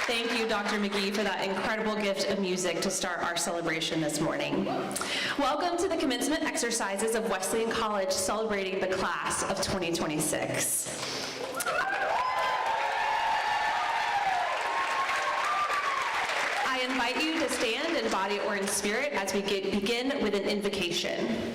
Thank you, Dr. McGee, for that incredible gift of music to start our celebration this morning. Welcome to the commencement exercises of Wesleyan College, celebrating the class of 2026. I invite you to stand in body or in spirit as we begin with an invocation.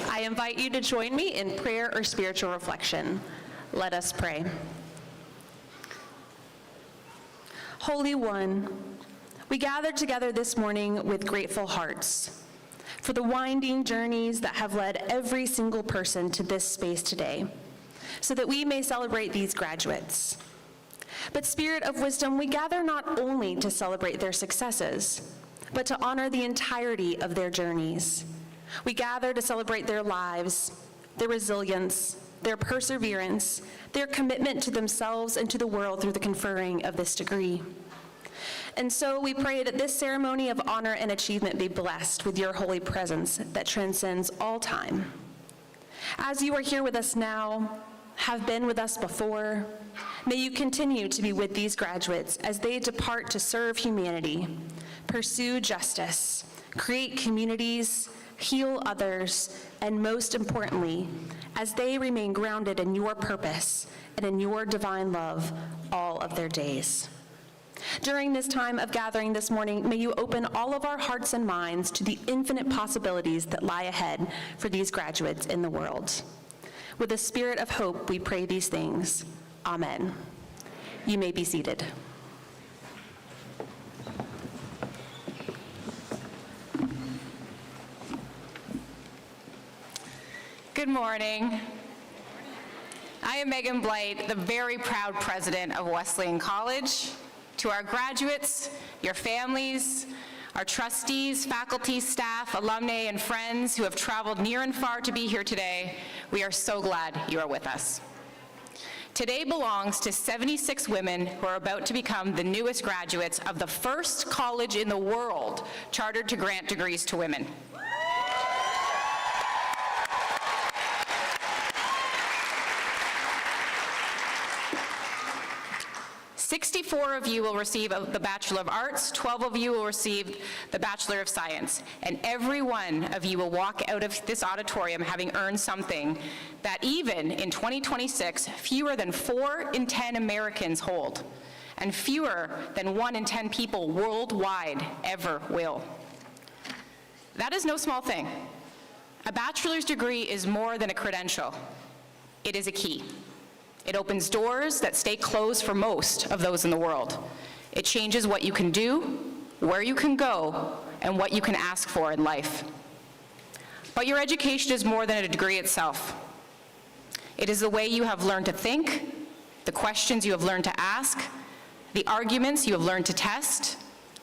I invite you to join me in prayer or spiritual reflection. Let us pray. Holy One, we gather together this morning with grateful hearts for the winding journeys that have led every single person to this space today, so that we may celebrate these graduates. But Spirit of Wisdom, we gather not only to celebrate their successes, but to honor the entirety of their journeys. We gather to celebrate their lives, their resilience, their perseverance, their commitment to themselves and to the world through the conferring of this degree. And so we pray that this ceremony of honor and achievement be blessed with your holy presence that transcends all time. As you are here with us now, have been with us before, may you continue to be with these graduates as they depart to serve humanity, pursue justice, create communities, heal others, and most importantly, as they remain grounded in your purpose and in your divine love all of their days. During this time of gathering this morning, may you open all of our hearts and minds to the infinite possibilities that lie ahead for these graduates in the world. With a spirit of hope, we pray these things. Amen. You may be seated. Good morning. I am Megan Blight, the very proud president of Wesleyan College. To our graduates, your families, our trustees, faculty, staff, alumni, and friends who have traveled near and far to be here today, we are so glad you are with us. Today belongs to 76 women who are about to become the newest graduates of the first college in the world chartered to grant degrees to women. 64 of you will receive the Bachelor of Arts, 12 of you will receive the Bachelor of Science, and every one of you will walk out of this auditorium having earned something that even in 2026, fewer than 4 in 10 Americans hold, and fewer than 1 in 10 people worldwide ever will. That is no small thing. A bachelor's degree is more than a credential. It is a key. It opens doors that stay closed for most of those in the world. It changes what you can do, where you can go, and what you can ask for in life. But your education is more than a degree itself. It is the way you have learned to think, the questions you have learned to ask, the arguments you have learned to test,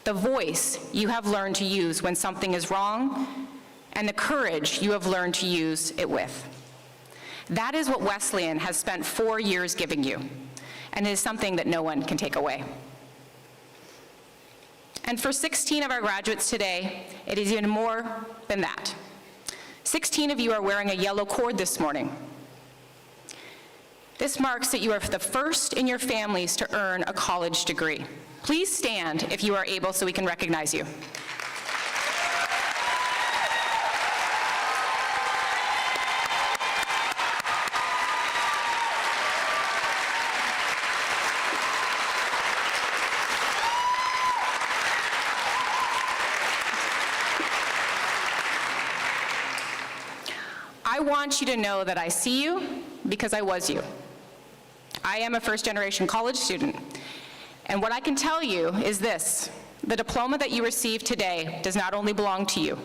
the voice you have learned to use when something is wrong, and the courage you have learned to use it with. That is what Wesleyan has spent 4 years giving you, and it is something that no one can take away. And for 16 of our graduates today, it is even more than that. 16 of you are wearing a yellow cord this morning. This marks that you are the first in your families to earn a college degree. Please stand if you are able so we can recognize you. I want you to know that I see you because I was you. I am a first-generation college student, and what I can tell you is this: the diploma that you receive today does not only belong to you,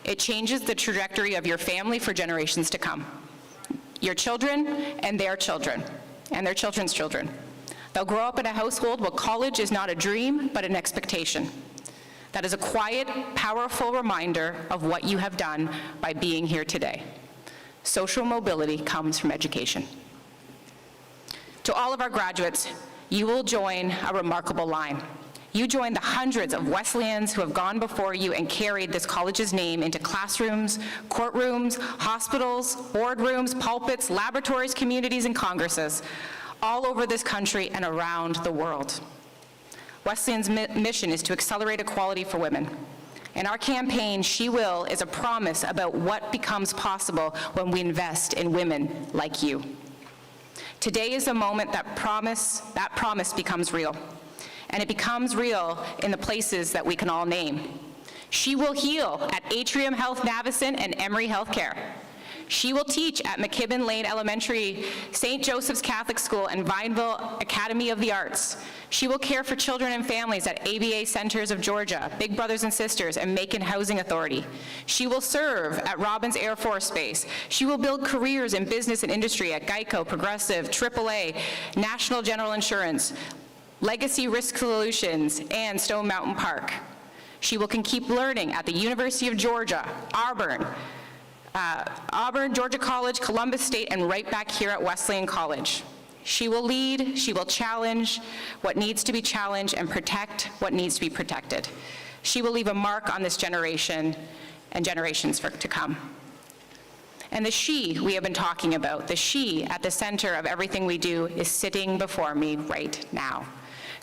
it changes the trajectory of your family for generations to come. Your children and their children, and their children's children. They'll grow up in a household where college is not a dream, but an expectation. That is a quiet, powerful reminder of what you have done by being here today. Social mobility comes from education. To all of our graduates, you will join a remarkable line. You join the hundreds of Wesleyans who have gone before you and carried this college's name into classrooms, courtrooms, hospitals, boardrooms, pulpits, laboratories, communities, and congresses, all over this country and around the world. Wesleyan's mission is to accelerate equality for women. And our campaign, She Will, is a promise about what becomes possible when we invest in women like you. Today is a moment that promise becomes real. And it becomes real in the places that we can all name. She will heal at Atrium Health Navison and Emory Healthcare. She will teach at McKibben Lane Elementary, St. Joseph's Catholic School, and Vineville Academy of the Arts. She will care for children and families at ABA Centers of Georgia, Big Brothers and Sisters, and Macon Housing Authority. She will serve at Robbins Air Force Base. She will build careers in business and industry at Geico, Progressive, AAA, National General Insurance, Legacy Risk Solutions, and Stone Mountain Park. She will keep learning at the University of Georgia, Auburn, Georgia College, Columbus State, and right back here at Wesleyan College. She will lead, she will challenge what needs to be challenged and protect what needs to be protected. She will leave a mark on this generation and generations to come. And the she we have been talking about, the she at the center of everything we do, is sitting before me right now.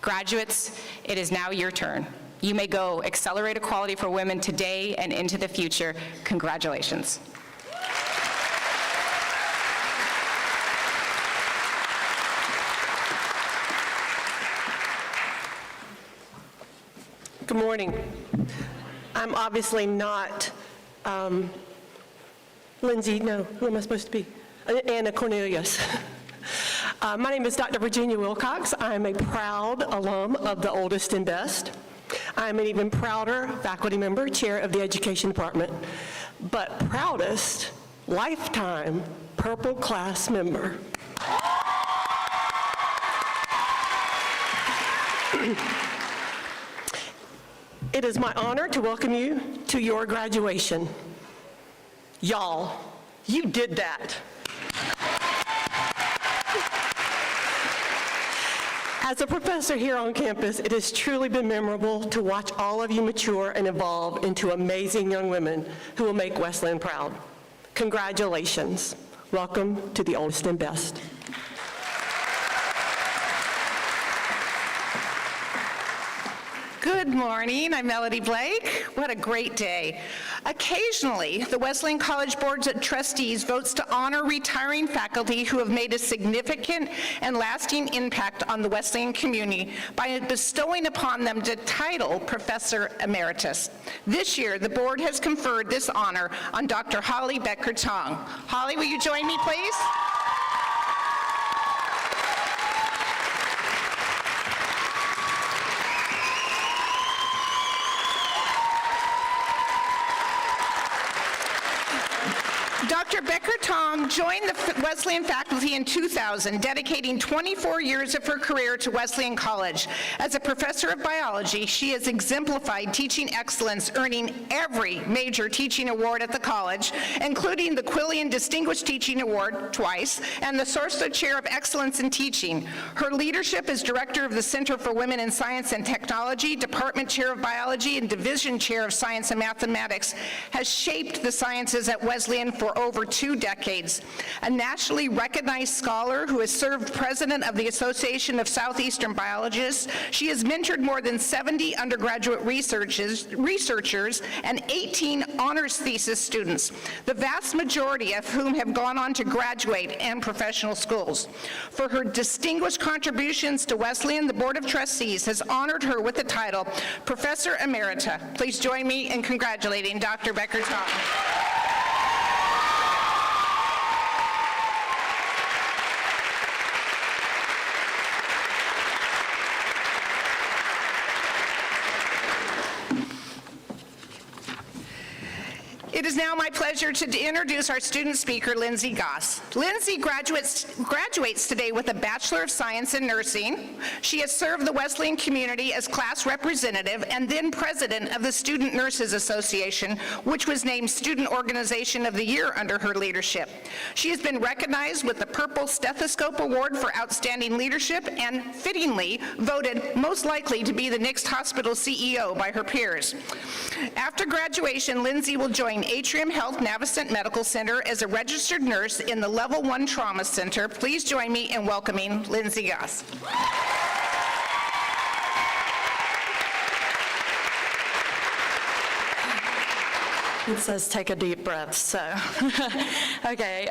Graduates, it is now your turn. You may go accelerate equality for women today and into the future. Congratulations. Good morning. I'm obviously not Lindsay, no, who am I supposed to be? Anna Cornelius. My name is Dr. Virginia Wilcox. I'm a proud alum of the Oldest and Best. I'm an even prouder faculty member, chair of the Education Department, but proudest lifetime Purple Class member. It is my honor to welcome you to your graduation. Y'all, you did that. As a professor here on campus, it has truly been memorable to watch all of you mature and evolve into amazing young women who will make Wesleyan proud. Congratulations. Welcome to the Oldest and Best. Good morning, I'm Melody Blake. What a great day. Occasionally, the Wesleyan College Board of Trustees votes to honor retiring faculty who have made a significant and lasting impact on the Wesleyan community by bestowing upon them the title Professor Emeritus. This year, the board has conferred this honor on Dr. Holly Becker-Tong. Holly, will you join me, please? Dr. Becker-Tong joined the Wesleyan faculty in 2000, dedicating 24 years of her career to Wesleyan College. As a professor of biology, she has exemplified teaching excellence, earning every major teaching award at the college, including the Quillian Distinguished Teaching Award twice, and the Sorsler Chair of Excellence in Teaching. Her leadership as director of the Center for Women in Science and Technology, department chair of biology, and division chair of science and mathematics has shaped the sciences at Wesleyan for over 2 decades. A nationally recognized scholar who has served president of the Association of Southeastern Biologists, she has mentored more than 70 undergraduate researchers and 18 honors thesis students, the vast majority of whom have gone on to graduate and professional schools. For her distinguished contributions to Wesleyan, the Board of Trustees has honored her with the title Professor Emerita. Please join me in congratulating Dr. Becker-Tong. It is is now my pleasure to introduce our student speaker, Lindsay Goss. Lindsay graduates today with a Bachelor of Science in Nursing. She has served the Wesleyan community as class representative and then president of the Student Nurses Association, which was named Student Organization of the Year under her leadership. She has been recognized with the Purple Stethoscope Award for Outstanding Leadership and, fittingly, voted most likely to be the next hospital CEO by her peers. After graduation, Lindsay will join Atrium Health Navicent Medical Center as a registered nurse in the Level 1 Trauma Center. Please join me in welcoming Lindsay Goss. It says take a deep breath, so. Okay,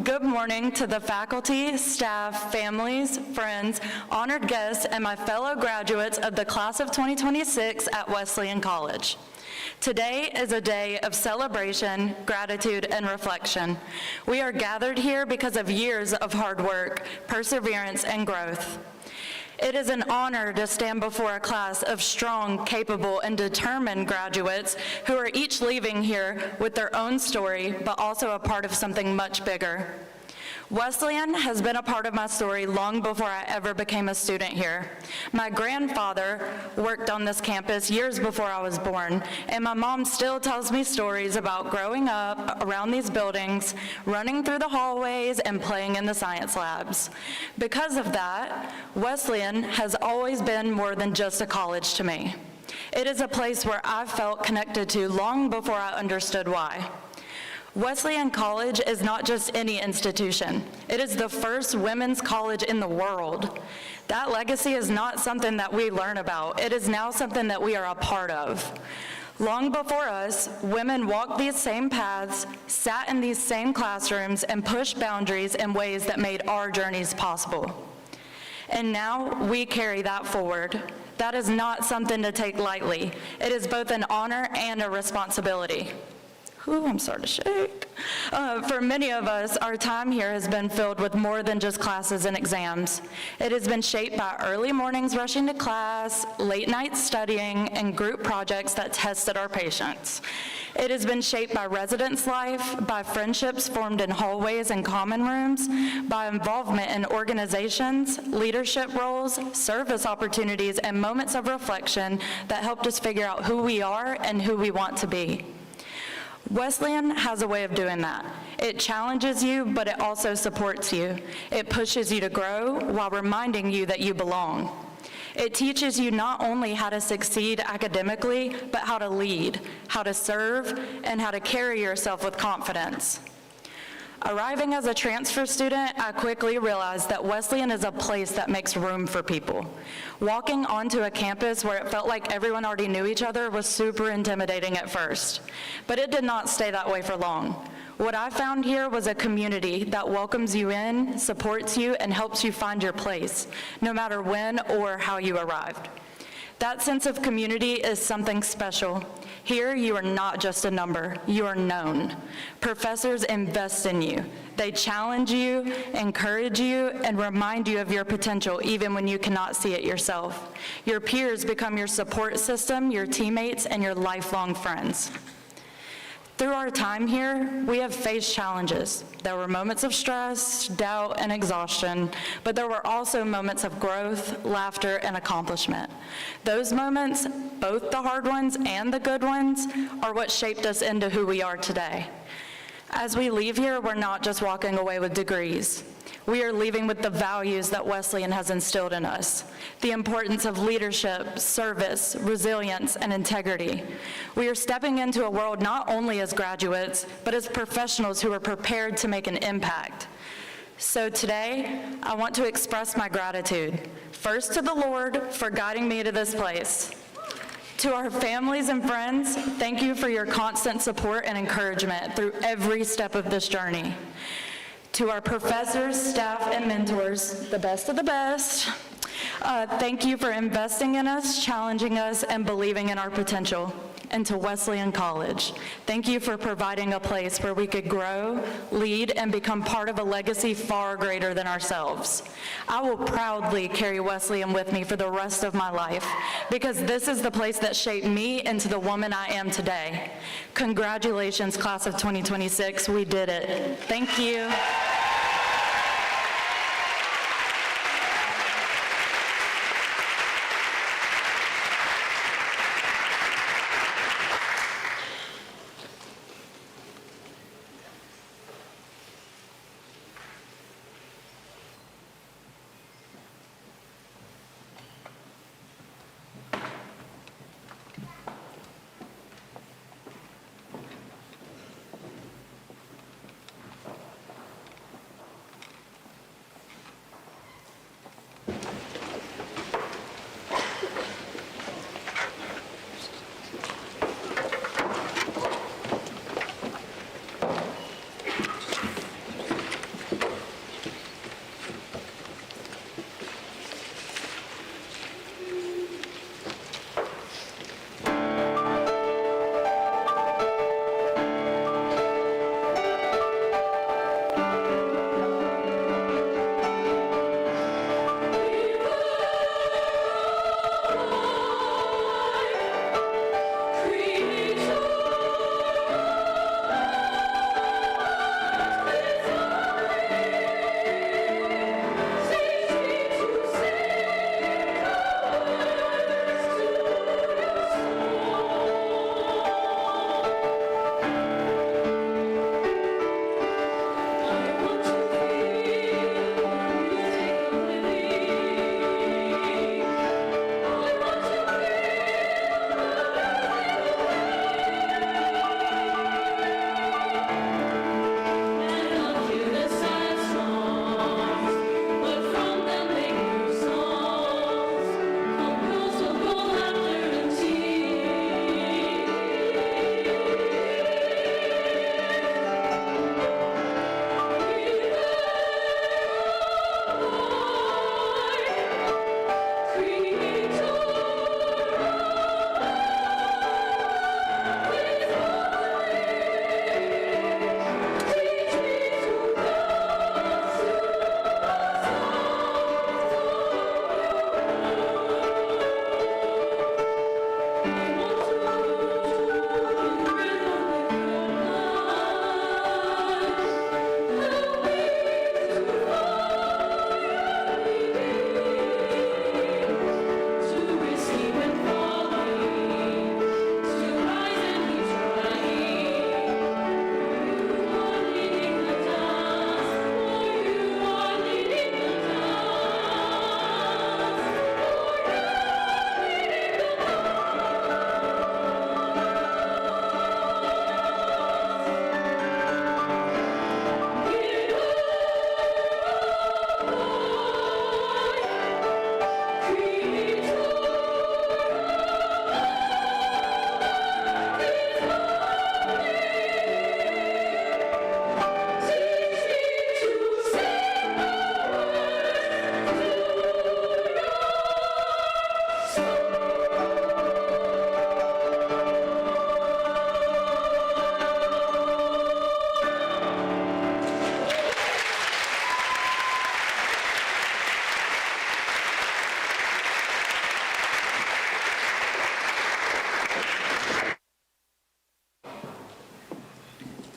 good morning to the faculty, staff, families, friends, honored guests, and my fellow graduates of the class of 2026 at Wesleyan College. Today is a day of celebration, gratitude, and reflection. We are gathered here because of years of hard work, perseverance, and growth. It is an honor to stand before a class of strong, capable, and determined graduates who are each leaving here with their own story, but also a part of something much bigger. Wesleyan has been a part of my story long before I ever became a student here. My grandfather worked on this campus years before I was born, and my mom still tells me stories about growing up around these buildings, running through the hallways, and playing in the science labs. Because of that, Wesleyan has always been more than just a college to me. It is a place where I felt connected to long before I understood why. Wesleyan College is not just any institution. It is the first women's college in the world. That legacy is not something that we learn about. It is now something that we are a part of. Long before us, women walked these same paths, sat in these same classrooms, and pushed boundaries in ways that made our journeys possible. And now we carry that forward. That is not something to take lightly. It is both an honor and a responsibility. Ooh, I'm starting to shake. For many of us, our time here has been filled with more than just classes and exams. It has been shaped by early mornings rushing to class, late nights studying, and group projects that tested our patience. It has been shaped by residence life, by friendships formed in hallways and common rooms, by involvement in organizations, leadership roles, service opportunities, and moments of reflection that helped us figure out who we are and who we want to be. Wesleyan has a way of doing that. It challenges you, but it also supports you. It pushes you to grow while reminding you that you belong. It teaches you not only how to succeed academically, but how to lead, how to serve, and how to carry yourself with confidence. Arriving as a transfer student, I quickly realized that Wesleyan is a place that makes room for people. Walking onto a campus where it felt like everyone already knew each other was super intimidating at first, but it did not stay that way for long. What I found here was a community that welcomes you in, supports you, and helps you find your place, no matter when or how you arrived. That sense of community is something special. Here, you are not just a number, you are known. Professors invest in you. They challenge you, encourage you, and remind you of your potential even when you cannot see it yourself. Your peers become your support system, your teammates, and your lifelong friends. Through our time here, we have faced challenges. There were moments of stress, doubt, and exhaustion, but there were also moments of growth, laughter, and accomplishment. Those moments, both the hard ones and the good ones, are what shaped us into who we are today. As we leave here, we're not just walking away with degrees. We are leaving with the values that Wesleyan has instilled in us, the importance of leadership, service, resilience, and integrity. We are stepping into a world not only as graduates, but as professionals who are prepared to make an impact. So today, I want to express my gratitude, first to the Lord for guiding me to this place. To our families and friends, thank you for your constant support and encouragement through every step of this journey. To our professors, staff, and mentors, the best of the best, thank you for investing in us, challenging us, and believing in our potential. and to Wesleyan College. Thank you for providing a place where we could grow, lead, and become part of a legacy far greater than ourselves. I will proudly carry Wesleyan with me for the rest of my life, because this is the place that shaped me into the woman I am today. Congratulations, class of 2026, we did it. Thank you.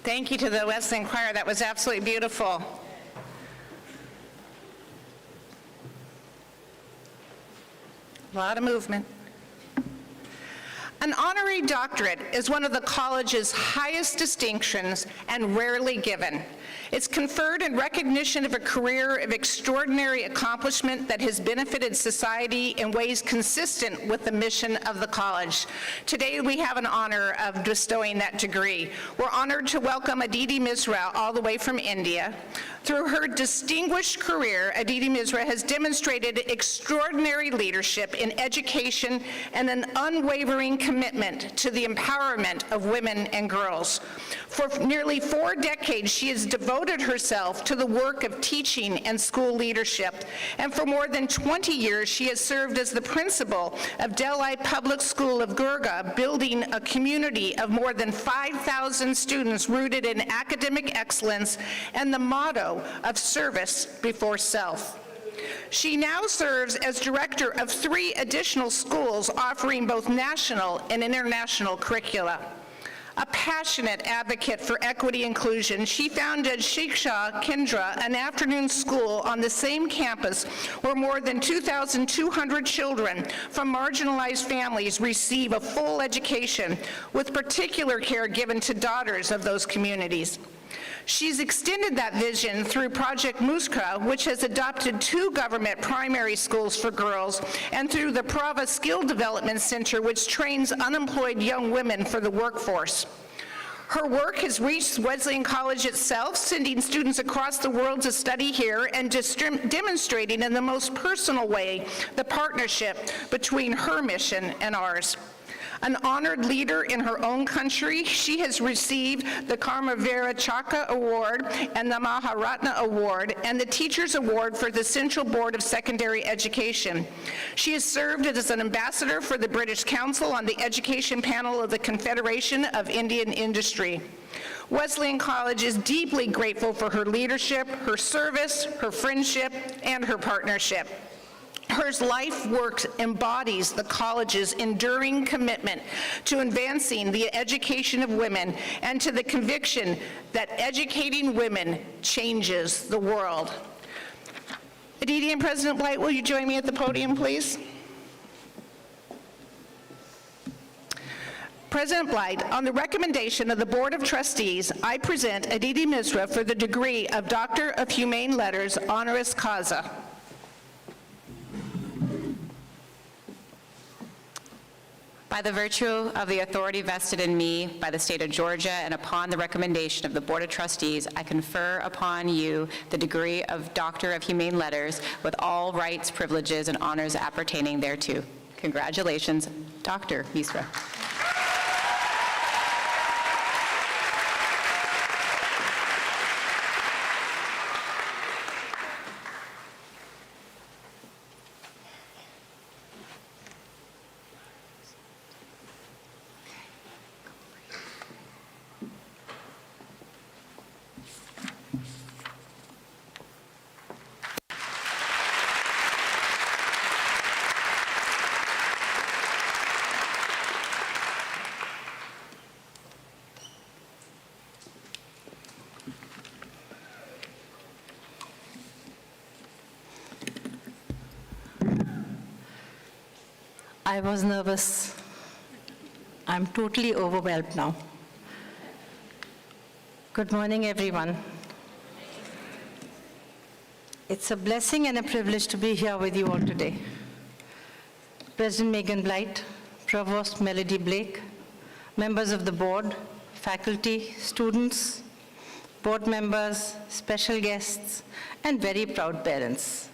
Thank you to the Wesleyan Choir. That was absolutely beautiful. A lot of movement. An honorary doctorate is one of the college's highest distinctions and rarely given. It's conferred in recognition of a career of extraordinary accomplishment that has benefited society in ways consistent with the mission of the college. Today we have an honor of bestowing that degree. We're honored to welcome Aditi Misra all the way from India. Through her distinguished career, Aditi Misra has demonstrated extraordinary leadership in education and an unwavering commitment to the empowerment of women and girls. For nearly 4 decades, she has devoted herself to the work of teaching and school leadership. And for more than 20 years, she has served as the principal of Delhi Public School of Gurga, building a community of more than 5,000 students rooted in academic excellence and the motto of service before self. She now serves as director of 3 additional schools offering both national and international curricula. A passionate advocate for equity inclusion, she founded Shiksha Kendra, an afternoon school on the same campus where more than 2,200 children from marginalized families receive a full education, with particular care given to daughters of those communities. She's extended that vision through Project Muskra, which has adopted 2 government primary schools for girls, and through the Prava Skill Development Center, which trains unemployed young women for the workforce. Her work has reached Wesleyan College itself, sending students across the world to study here and demonstrating in the most personal way the partnership between her mission and ours. An honored leader in her own country, she has received the Karmavira Chakra Award and the Maharatna Award and the Teachers Award for the Central Board of Secondary Education. She has served as an ambassador for the British Council on the Education Panel of the Confederation of Indian Industry. Wesleyan College is deeply grateful for her leadership, her service, her friendship, and her partnership. Her life work embodies the college's enduring commitment to advancing the education of women and to the conviction that educating women changes the world. Aditi and President Blight, will you join me at the podium, please? President Blight, on the recommendation of the Board of Trustees, I present Aditi Misra for the degree of Doctor of Humane Letters, honoris causa. By the virtue of the authority vested in me by the state of Georgia and upon the recommendation of the Board of Trustees, I confer upon you the degree of Doctor of Humane Letters with all rights, privileges, and honors appertaining thereto. Congratulations, Dr. Misra. I was nervous. I'm totally overwhelmed now. Good morning, everyone. It's a blessing and a privilege to be here with you all today. President Megan Blight, Provost Melody Blake, members of the board, faculty, students, board members, special guests, and very proud parents.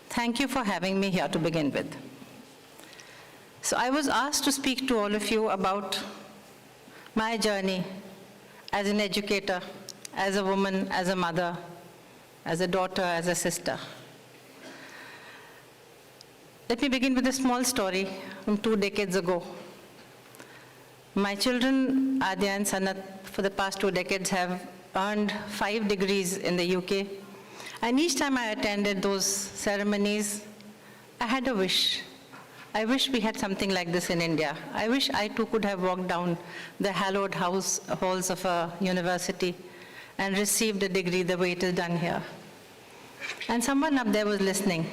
Thank you for having me here to begin with. So I was asked to speak to all of you about my journey as an educator, as a woman, as a mother, as a daughter, as a sister. Let me begin with a small story from 2 decades ago. My children, Adya and Sanat, for the past 2 decades have earned 5 degrees in the UK. And each time I attended those ceremonies, I had a wish. I wish we had something like this in India. I wish I too could have walked down the hallowed halls of a university and received a degree the way it is done here. And someone up there was listening.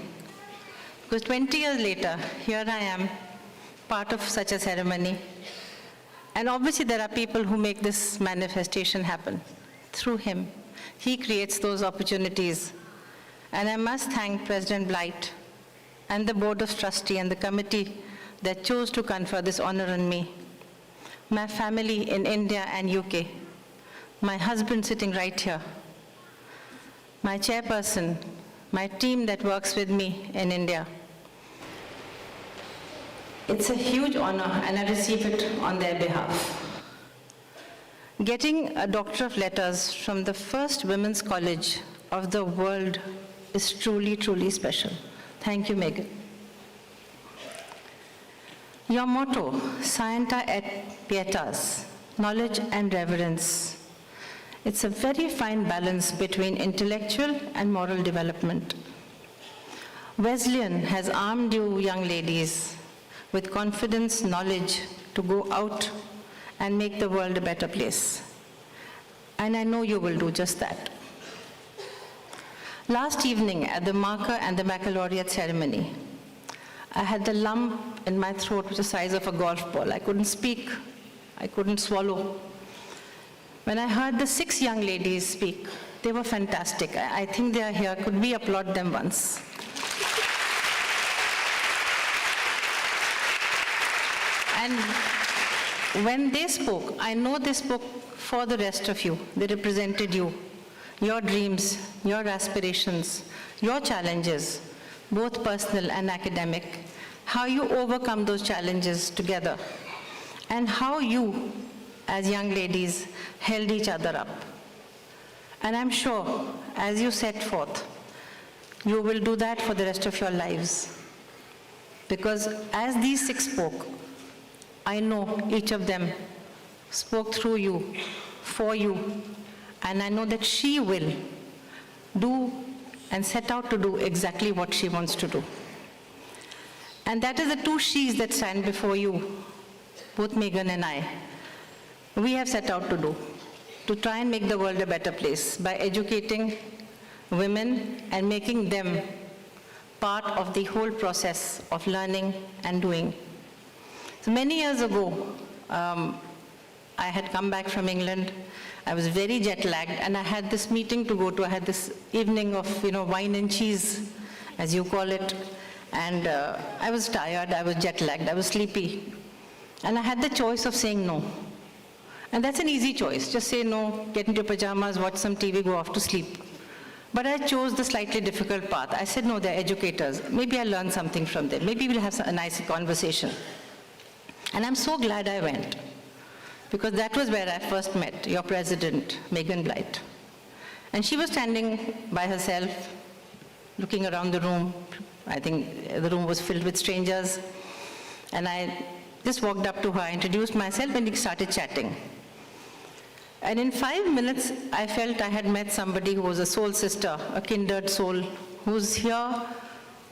Because 20 years later, here I am, part of such a ceremony. And obviously there are people who make this manifestation happen. Through him, he creates those opportunities. And I must thank President Blight and the Board of Trustees and the committee that chose to confer this honor on me. My family in India and UK, my husband sitting right here, my chairperson, my team that works with me in India. It's a huge honor, and I receive it on their behalf. Getting a Doctor of Letters from the first women's college of the world is truly, truly special. Thank you, Megan. Your motto, Scienta et Pietas, knowledge and reverence. It's a very fine balance between intellectual and moral development. Wesleyan has armed you young ladies with confidence, knowledge to go out and make the world a better place. And I know you will do just that. Last evening at the marker and the baccalaureate ceremony, I had the lump in my throat which was the size of a golf ball. I couldn't speak, I couldn't swallow. When I heard the 6 young ladies speak, they were fantastic. I think they are here. Could we applaud them once? And when they spoke, I know they spoke for the rest of you. They represented you, your dreams, your aspirations, your challenges, both personal and academic, how you overcome those challenges together, and how you, as young ladies, held each other up. And I'm sure, as you set forth, you will do that for the rest of your lives. Because as these 6 spoke, I know each of them spoke through you, for you, and I know that she will do and set out to do exactly what she wants to do. And that is the 2 she's that stand before you, both Megan and I. We have set out to try and make the world a better place by educating women and making them part of the whole process of learning and doing. So many years ago, I had come back from England. I was very jet-lagged, and I had this meeting to go to. I had this evening of, wine and cheese, as you call it. And I was tired, I was jet-lagged, I was sleepy. And I had the choice of saying no. And that's an easy choice. Just say no, get into pajamas, watch some TV, go off to sleep. But I chose the slightly difficult path. I said, no, they're educators. Maybe I'll learn something from them. Maybe we'll have a nice conversation. And I'm so glad I went, because that was where I first met your president, Megan Blight. And she was standing by herself, looking around the room. I think the room was filled with strangers. And I just walked up to her, introduced myself, and we started chatting. And in 5 minutes, I felt I had met somebody who was a soul sister, a kindred soul, who's here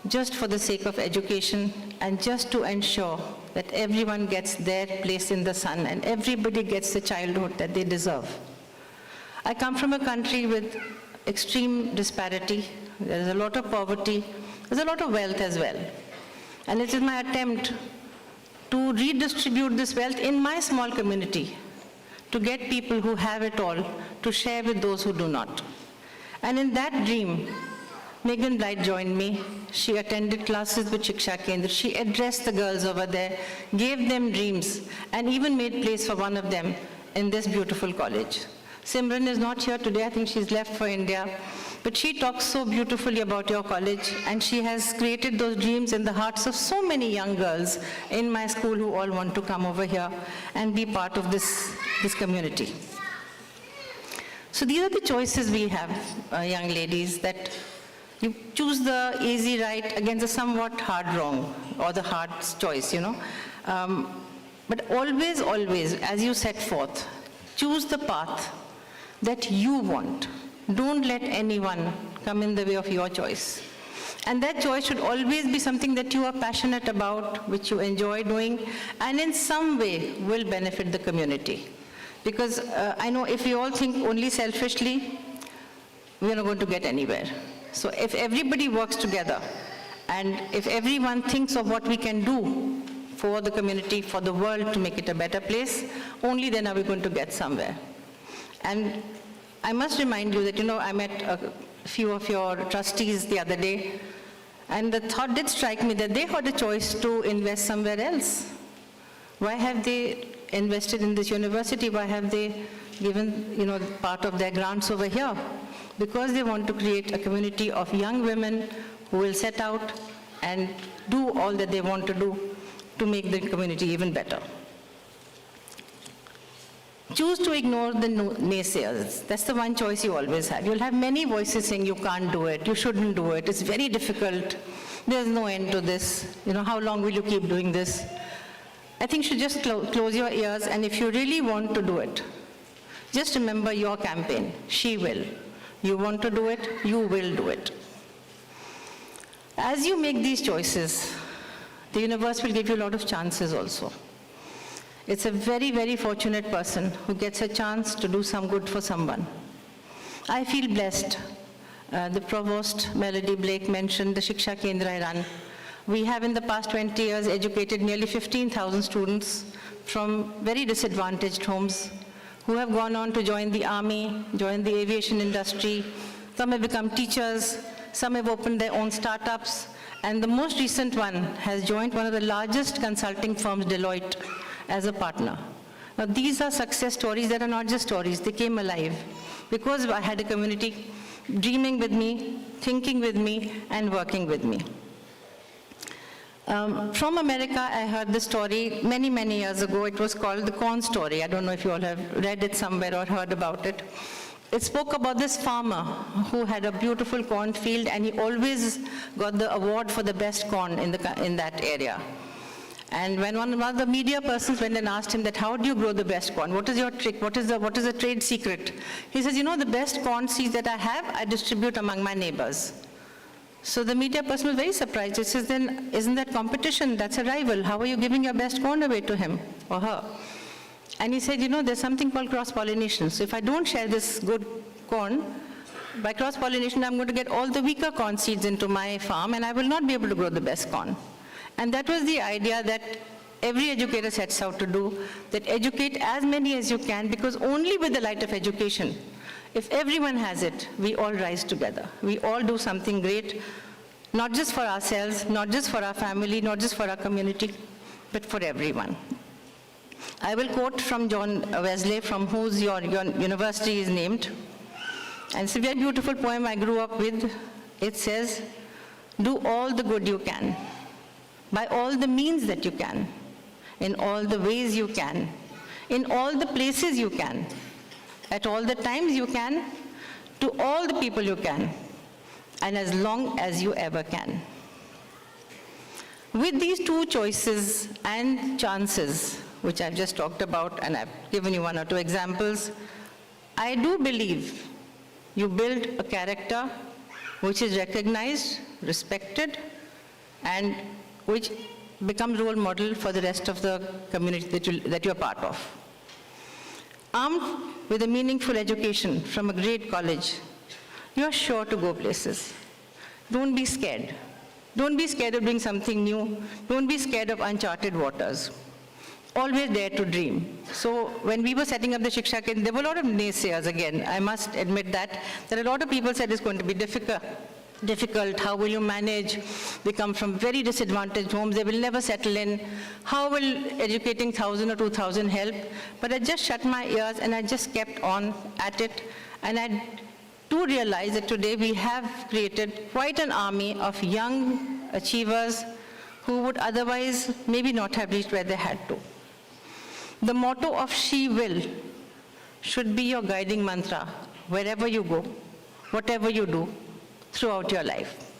just for the sake of education and just to ensure that everyone gets their place in the sun and everybody gets the childhood that they deserve. I come from a country with extreme disparity. There is a lot of poverty. There's a lot of wealth as well. And it is my attempt to redistribute this wealth in my small community, to get people who have it all to share with those who do not. And in that dream, Megan Blight joined me. She attended classes with Shiksha Kendra. She addressed the girls over there, gave them dreams, and even made place for one of them in this beautiful college. Simran is not here today. I think she's left for India. But she talks so beautifully about your college, and she has created those dreams in the hearts of so many young girls in my school who all want to come over here and be part of this community. So these are the choices we have, young ladies, that you choose the easy right against the somewhat hard wrong, or the hard choice, But always, always, as you set forth, choose the path that you want. Don't let anyone come in the way of your choice. And that choice should always be something that you are passionate about, which you enjoy doing, and in some way will benefit the community. Because I know if we all think only selfishly, we are not going to get anywhere. So if everybody works together, and if everyone thinks of what we can do for the community, for the world, to make it a better place, only then are we going to get somewhere. And I must remind you that, I met a few of your trustees the other day, and the thought did strike me that they had a choice to invest somewhere else. Why have they invested in this university? Why have they given, part of their grants over here? Because they want to create a community of young women who will set out and do all that they want to do to make the community even better. choose to ignore the naysayers. That's the one choice you always have. You'll have many voices saying you can't do it, you shouldn't do it, it's very difficult, there's no end to this, how long will you keep doing this? I think you should just close your ears, and if you really want to do it, just remember your campaign, she will. You want to do it, you will do it. As you make these choices, the universe will give you a lot of chances also. It's a very, very fortunate person who gets a chance to do some good for someone. I feel blessed. The Provost, Melody Blake, mentioned the Shiksha Kendra I run. We have in the past 20 years educated nearly 15,000 students from very disadvantaged homes who have gone on to join the army, join the aviation industry. Some have become teachers, some have opened their own startups, and the most recent one has joined one of the largest consulting firms, Deloitte, as a partner. Now, these are success stories that are not just stories, they came alive because I had a community dreaming with me, thinking with me, and working with me. From America, I heard the story many, many years ago. It was called the corn story. I don't know if you all have read it somewhere or heard about it. It spoke about this farmer who had a beautiful cornfield, and he always got the award for the best corn in that area. And when one of the media persons went and asked him that, how do you grow the best corn? What is your trick? What is the trade secret? He says, the best corn seeds that I have, I distribute among my neighbors. So the media person was very surprised. He says, then isn't that competition? That's a rival. How are you giving your best corn away to him or her? And he said, there's something called cross-pollination. So if I don't share this good corn, by cross-pollination, I'm going to get all the weaker corn seeds into my farm, and I will not be able to grow the best corn. And that was the idea that every educator sets out to do, that educate as many as you can, because only with the light of education, if everyone has it, we all rise together. We all do something great, not just for ourselves, not just for our family, not just for our community, but for everyone. I will quote from John Wesley, from whose your university is named. And it's a very beautiful poem I grew up with. It says, do all the good you can, by all the means that you can, in all the ways you can, in all the places you can, at all the times you can, to all the people you can, and as long as you ever can. With these two choices and chances, which I've just talked about, and I've given you one or two examples, I do believe you build a character which is recognized, respected, and which becomes role model for the rest of the community that you're part of. Armed with a meaningful education from a great college, you're sure to go places. Don't be scared. Don't be scared of doing something new. Don't be scared of uncharted waters. Always dare to dream. So when we were setting up the Shiksha Kendra, there were a lot of naysayers again. I must admit that a lot of people said it's going to be difficult, how will you manage? They come from very disadvantaged homes, they will never settle in. How will educating 1,000 or 2,000 help? But I just shut my ears and I just kept on at it. And I do realize that today we have created quite an army of young achievers who would otherwise maybe not have reached where they had to. The motto of She Will should be your guiding mantra wherever you go, whatever you do, throughout your life.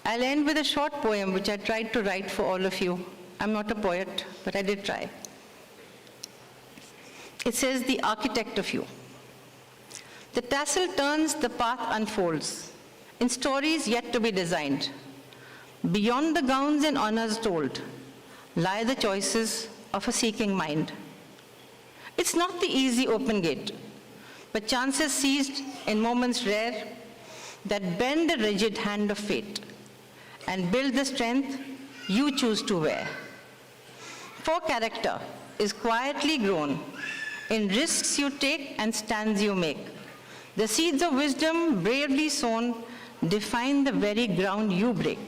I'll end with a short poem which I tried to write for all of you. I'm not a poet, but I did try. It says, the architect of you. The tassel turns, the path unfolds, in stories yet to be designed. Beyond the gowns and honors told, lie the choices of a seeking mind. It's not the easy open gate, but chances seized in moments rare that bend the rigid hand of fate and build the strength you choose to wear. For character is quietly grown in risks you take and stands you make. The seeds of wisdom bravely sown define the very ground you break.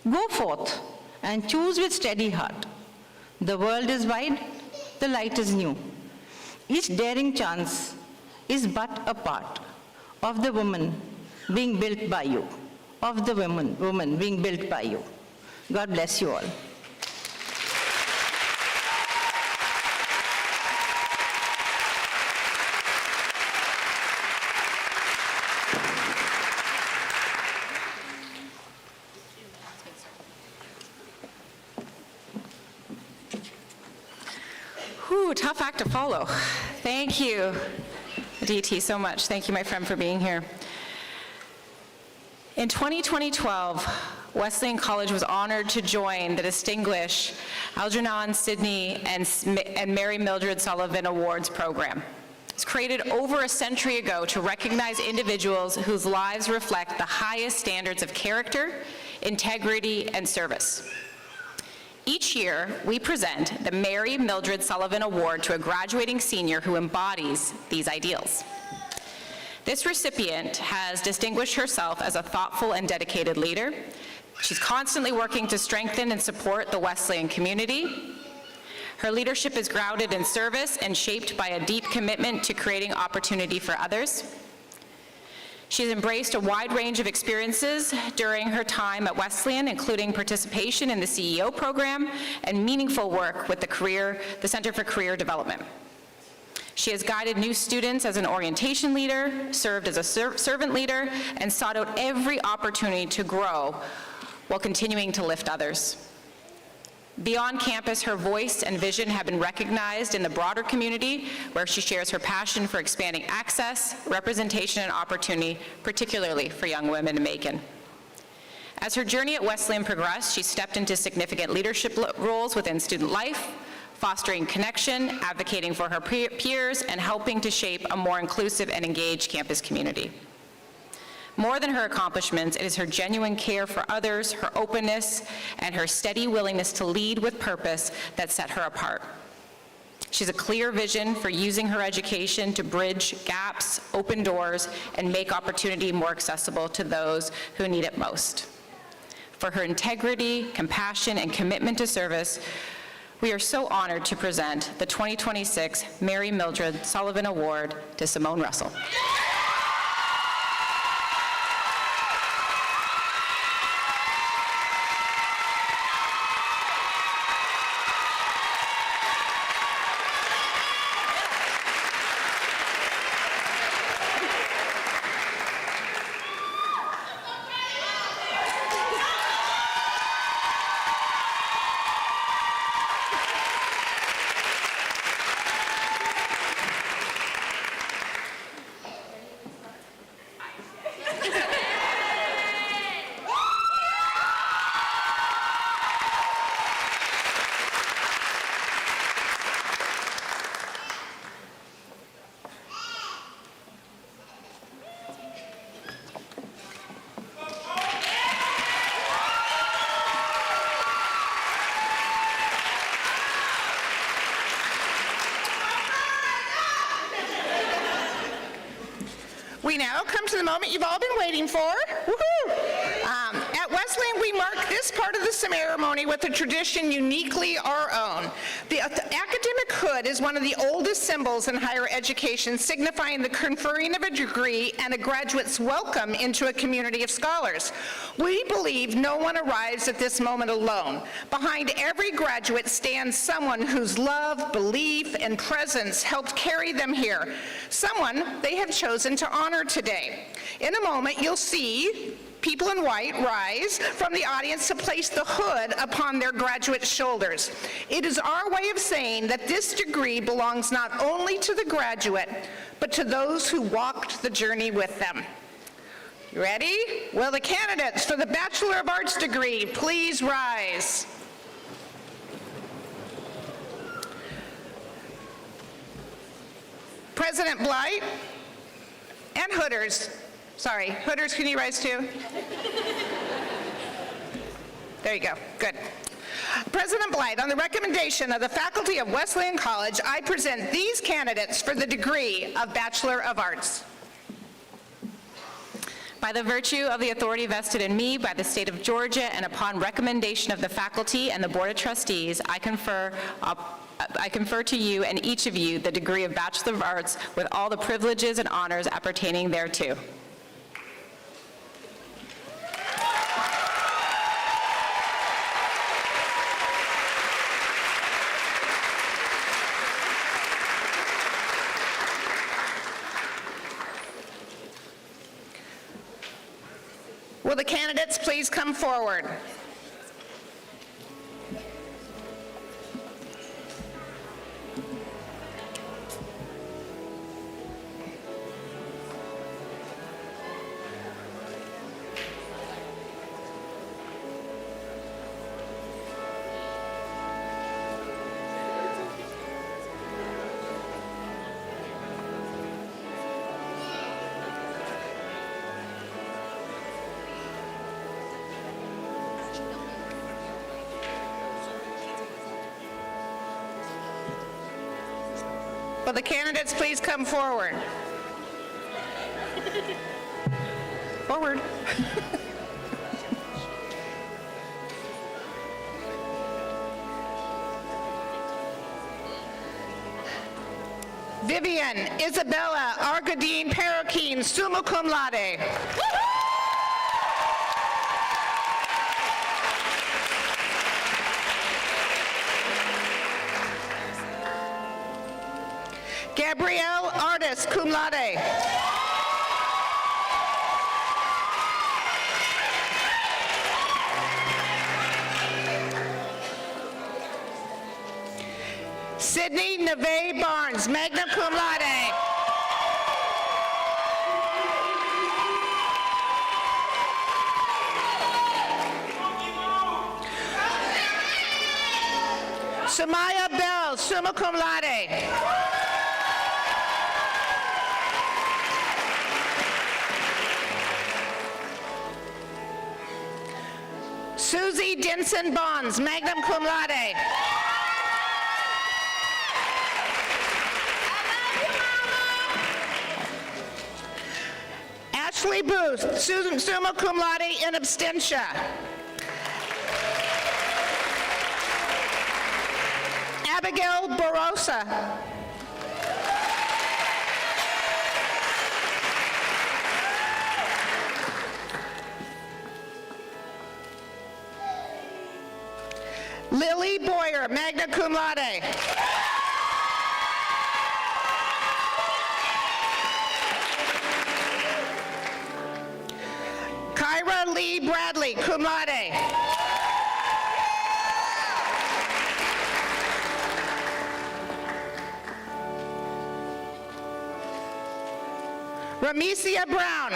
Go forth and choose with steady heart. The world is wide, the light is new. Each daring chance is but a part of the woman being built by you, of the woman being built by you. God bless you all. Whew, tough act to follow. Thank you, DT, so much. Thank you, my friend, for being here. In 2012, Wesleyan College was honored to join the distinguished Algernon Sidney and Mary Mildred Sullivan Awards program. It was created over a century ago to recognize individuals whose lives reflect the highest standards of character, integrity, and service. Each year, we present the Mary Mildred Sullivan Award to a graduating senior who embodies these ideals. This recipient has distinguished herself as a thoughtful and dedicated leader. She's constantly working to strengthen and support the Wesleyan community. Her leadership is grounded in service and shaped by a deep commitment to creating opportunity for others. She's embraced a wide range of experiences during her time at Wesleyan, including participation in the CEO program and meaningful work with the Center for Career Development. She has guided new students as an orientation leader, served as a servant leader, and sought out every opportunity to grow while continuing to lift others. Beyond campus, her voice and vision have been recognized in the broader community, where she shares her passion for expanding access, representation, and opportunity, particularly for young women in Macon. As her journey at Wesleyan progressed, she stepped into significant leadership roles within student life, fostering connection, advocating for her peers, and helping to shape a more inclusive and engaged campus community. More than her accomplishments, it is her genuine care for others, her openness, and her steady willingness to lead with purpose that set her apart. She has a clear vision for using her education to bridge gaps, open doors, and make opportunity more accessible to those who need it most. For her integrity, compassion, and commitment to service, we are so honored to present the 2026 Mary Mildred Sullivan Award to Simone Russell. We now come to the moment you've all been waiting for. Woohoo! At Wesleyan, we mark this part of the ceremony with a tradition uniquely our own. The academic hood is one of the oldest symbols in higher education, signifying the conferring of a degree and a graduate's welcome into a community of scholars. We believe no one arrives at this moment alone. Behind every graduate stands someone whose love, belief, and presence helped carry them here, someone they have chosen to honor today. In a moment, you'll see people in white rise from the audience to place the hood upon their graduate's shoulders. It is our way of saying that this degree belongs not only to the graduate, but to those who walked the journey with them. You ready? Will the candidates for the Bachelor of Arts degree please rise? President Blight and Hooders. Sorry, Hooders, can you rise too? There you go, good. President Blight, on the recommendation of the faculty of Wesleyan College, I present these candidates for the degree of Bachelor of Arts. By the virtue of the authority vested in me by the state of Georgia and upon recommendation of the faculty and the Board of Trustees, I confer to you and each of you the degree of Bachelor of Arts with all the privileges and honors appertaining thereto. Will the candidates please come forward? Will the candidates please come forward? Forward. Vivian Isabella Argadine Perroquin, summa cum laude. Gabrielle Artis, cum laude. Sydney Neve Barnes, magna cum laude. Samaya Bell, summa cum laude. Susie Dinson Bonds, magna cum laude. Ashley Booth, summa cum laude in absentia. Abigail Barosa. Lily Boyer, magna cum laude. Kyra Lee Bradley, cum laude. Ramesia Brown.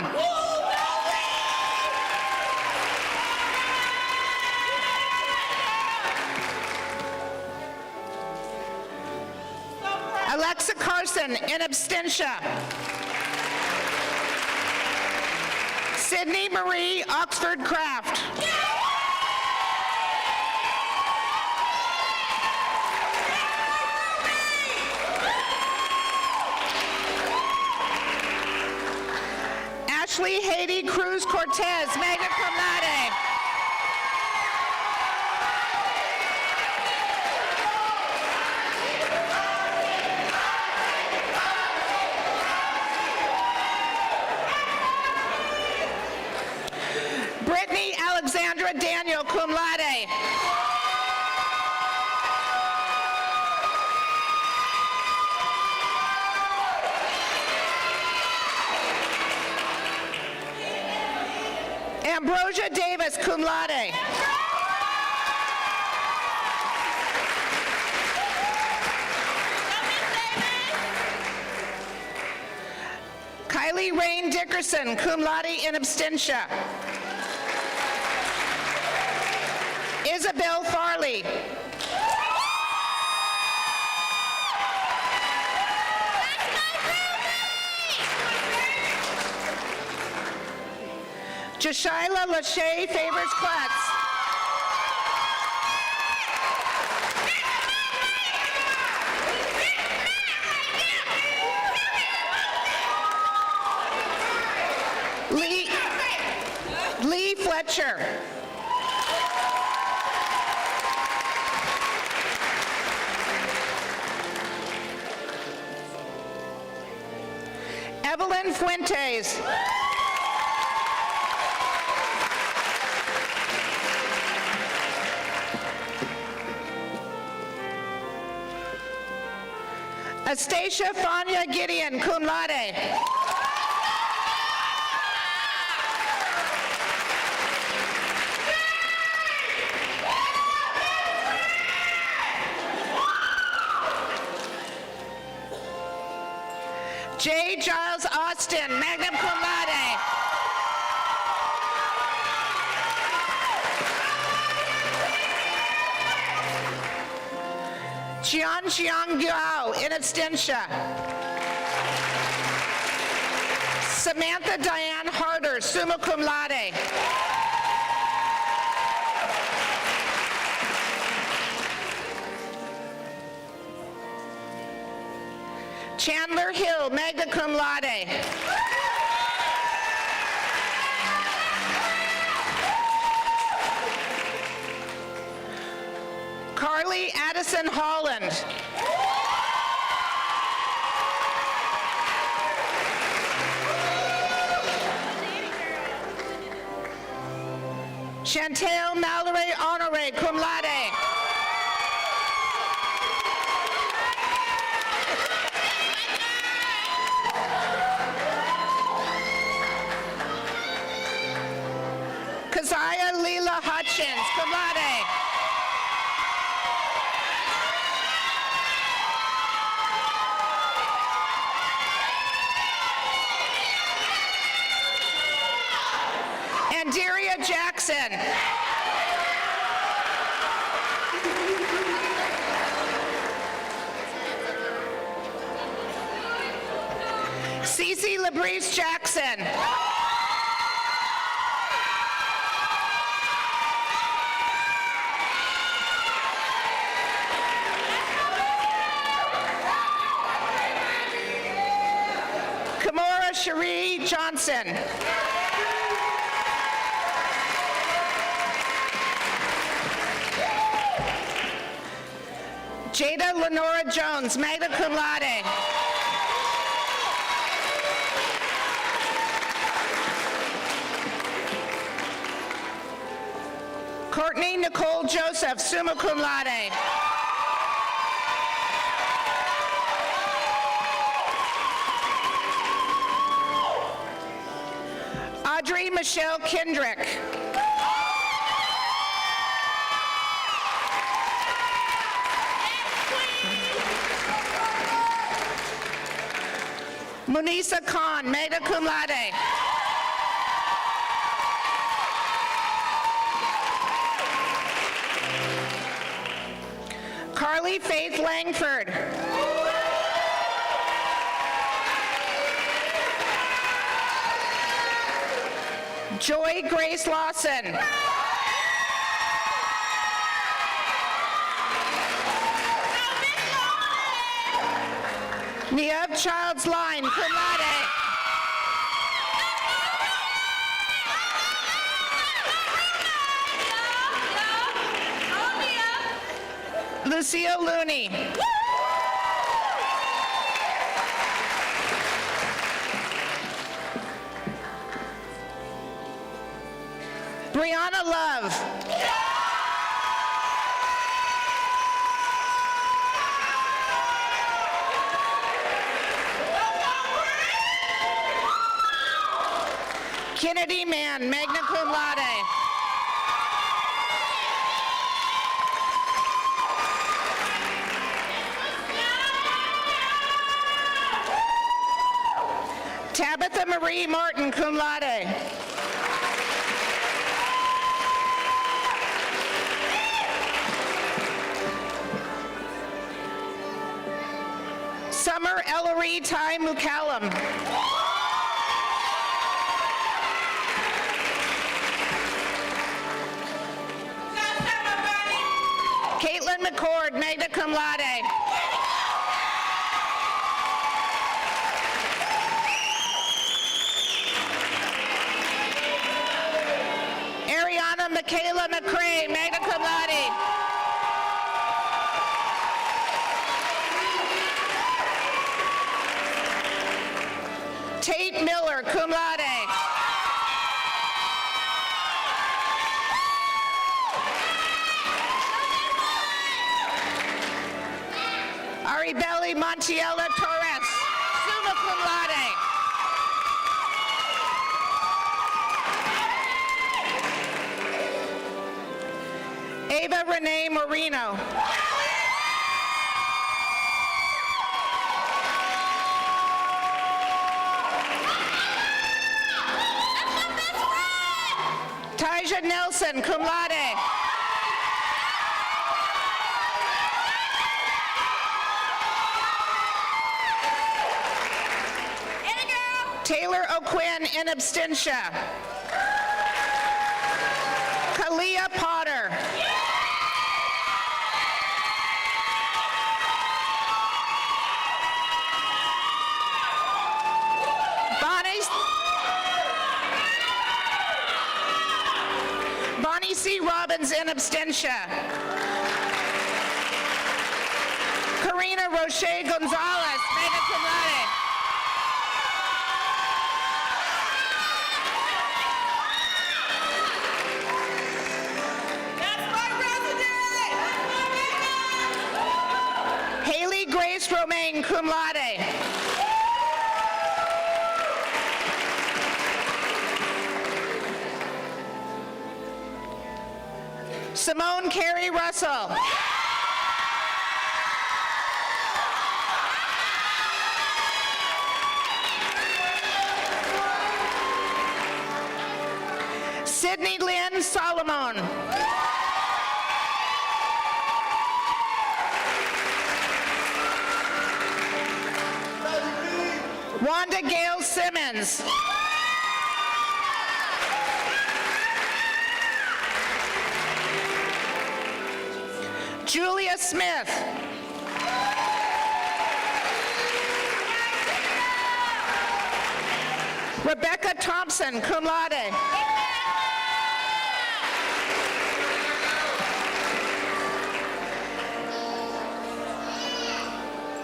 Alexa Carson, in absentia. Sydney Marie Oxford Craft. Ashley Haiti Cruz Cortez, magna cum laude. Brittany Alexandra Daniel, cum laude. Ambrosia Davis, cum laude. Kylie Rain Dickerson, cum laude in absentia. Isabel Farley. Jashaila Lachey Favors Klutz. Lee Fletcher. Evelyn Fuentes. Astacia Fania Gideon, cum laude. J. Giles Austin, magna cum laude. Xiang Yao, in absentia. Samantha Diane Harder, summa cum laude. Chandler Hill, magna cum laude. Carly Addison Holland. Chantel Mallory Honore, cum laude. Keziah Leela Hutchins, cum laude. Andaria Jackson. Cece LaBreeze Jackson. Kimora Cherie Johnson. Jada Lenora Jones, magna cum laude. Courtney Nicole Joseph, summa cum laude. Audrey Michelle Kendrick. Munisa Khan, magna cum laude. Carly Faith Langford. Joy Grace Lawson. Niev Childs Line, cum laude. Lucia Looney. Brianna Love. Kennedy Mann, magna cum laude. Tabitha Marie Martin, cum laude. Summer Ellery Ty McCallum. Caitlin McCord, magna cum laude. Ariana Michaela McCray, magna cum laude. Tate Miller, cum laude. Aribelli Montiella Torres, summa cum laude. Ava Renee Marino. Tyja Nelson, cum laude. Taylor O'Quinn, in absentia. Kalia Potter. Lucy Robbins in absentia. Karina Roche Gonzalez, magna cum laude. Haley Grace Romaine, cum laude. Simone Carey Russell. Sydney Lynn Solomon. Wanda Gale Simmons. Julia Smith. Rebecca Thompson, cum laude.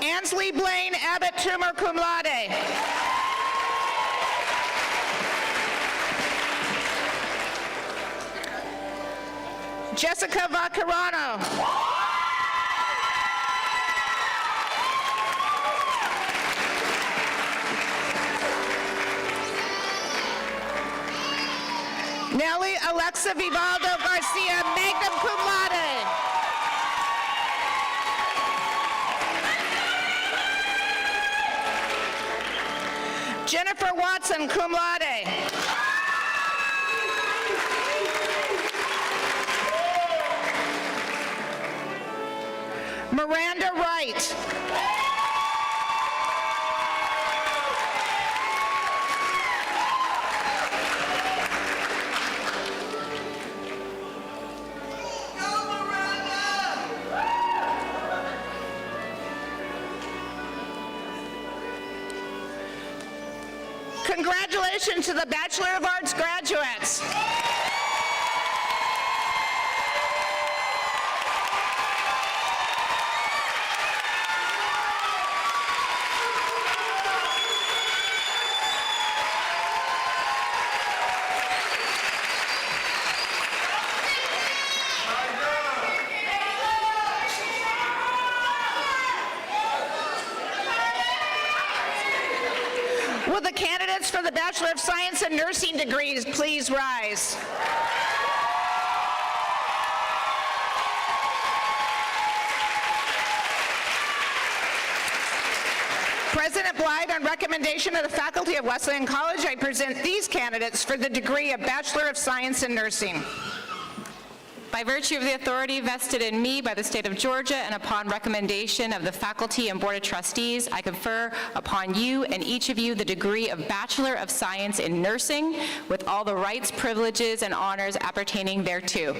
Ansley Blaine Abbott Toomer, cum laude. Jessica Vaccarano. Nelly Alexa Vivaldo Garcia, magna cum laude. Jennifer Watson, cum laude. Miranda Wright. Congratulations to the Bachelor of Arts graduates. Will the candidates for the Bachelor of Science in Nursing degrees please rise? President Blythe, on recommendation of the faculty of Wesleyan College, I present these candidates for the degree of Bachelor of Science in Nursing. By virtue of the authority vested in me by the state of Georgia and upon recommendation of the faculty and board of trustees, I confer upon you and each of you the degree of Bachelor of Science in Nursing with all the rights, privileges, and honors appertaining thereto.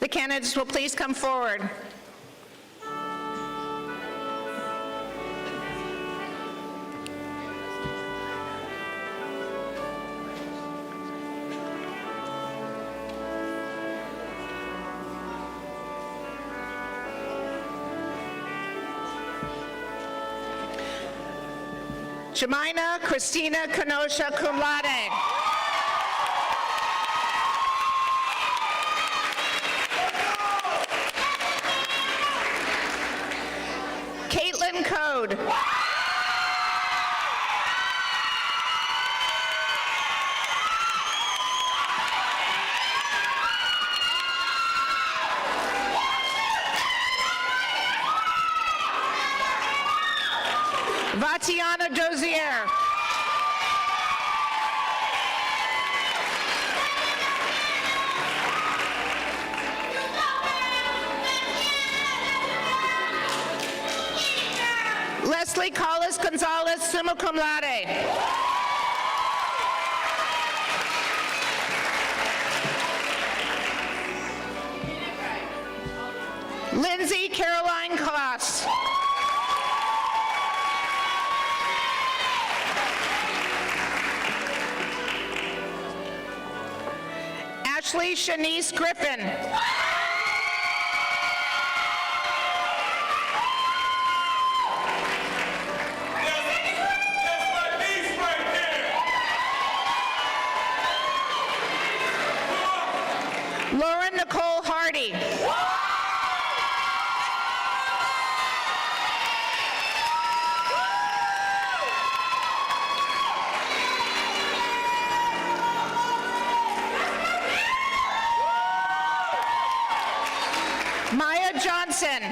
The candidates will please come forward. Jemina Christina Kenosha, cum laude. Caitlin Code. Vatiana Dozier. Leslie Collis Gonzalez, summa cum laude. Lindsay Caroline Kloss. Ashley Shanice Griffin. Lauren Nicole Hardy. Maya Johnson.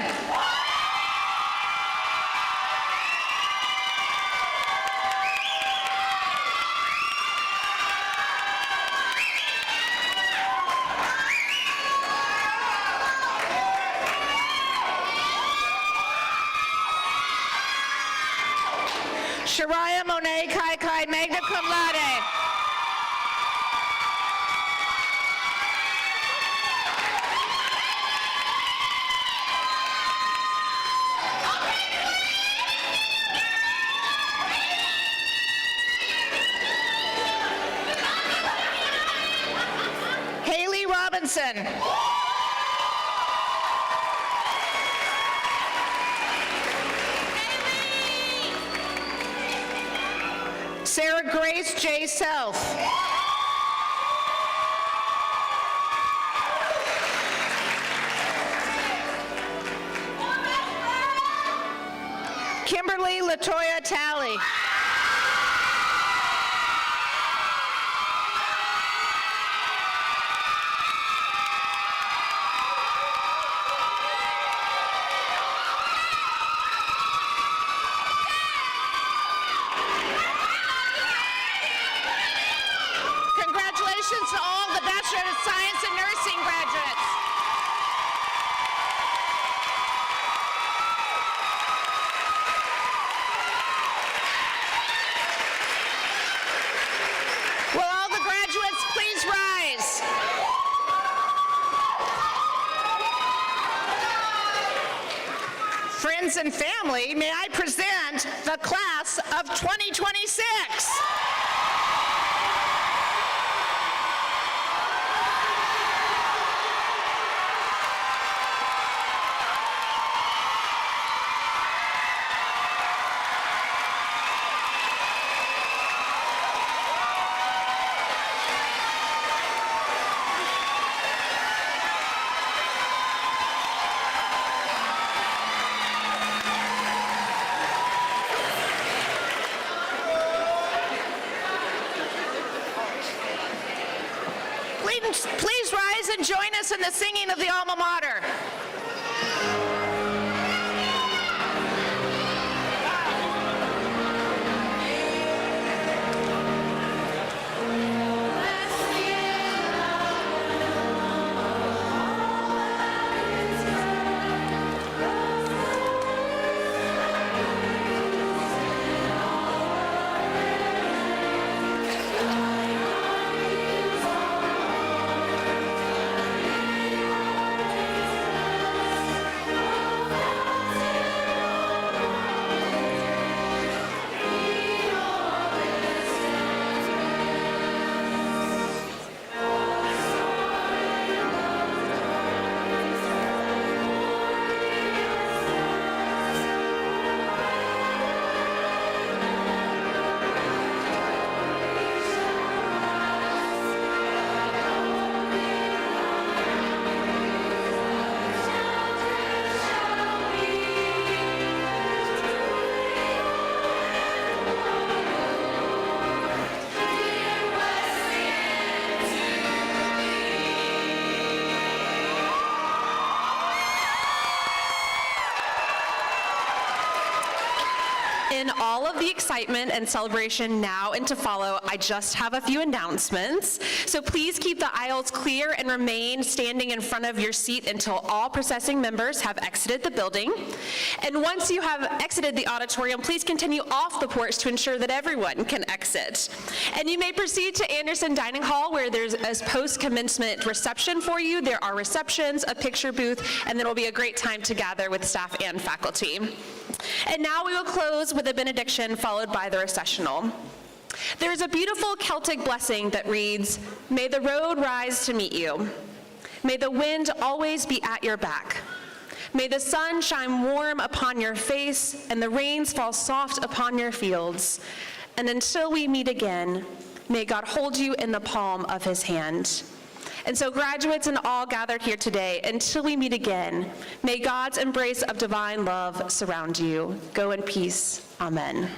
Shariah Monet Kai Kai, magna cum laude. Haley Robinson. Sarah Grace J. Self. Kimberly Latoya Talley. Congratulations to all the Bachelor of Science in Nursing graduates. Will all the graduates please rise? Friends and family, may I present the class of 2026. Please rise and join us in the singing of the alma mater. In all of the excitement and celebration now and to follow, I just have a few announcements. So please keep the aisles clear and remain standing in front of your seat until all processing members have exited the building. And once you have exited the auditorium, please continue off the porch to ensure that everyone can exit. And you may proceed to Anderson Dining Hall, where there's a post-commencement reception for you. There are receptions, a picture booth, and then will be a great time to gather with staff and faculty. And now we will close with a benediction followed by the recessional. There's a beautiful Celtic blessing that reads, "May the road rise to meet you. May the wind always be at your back. May the sun shine warm upon your face and the rains fall soft upon your fields. And until we meet again, may God hold you in the palm of his hand." And so graduates and all gathered here today, until we meet again, may God's embrace of divine love surround you. Go in peace. Amen.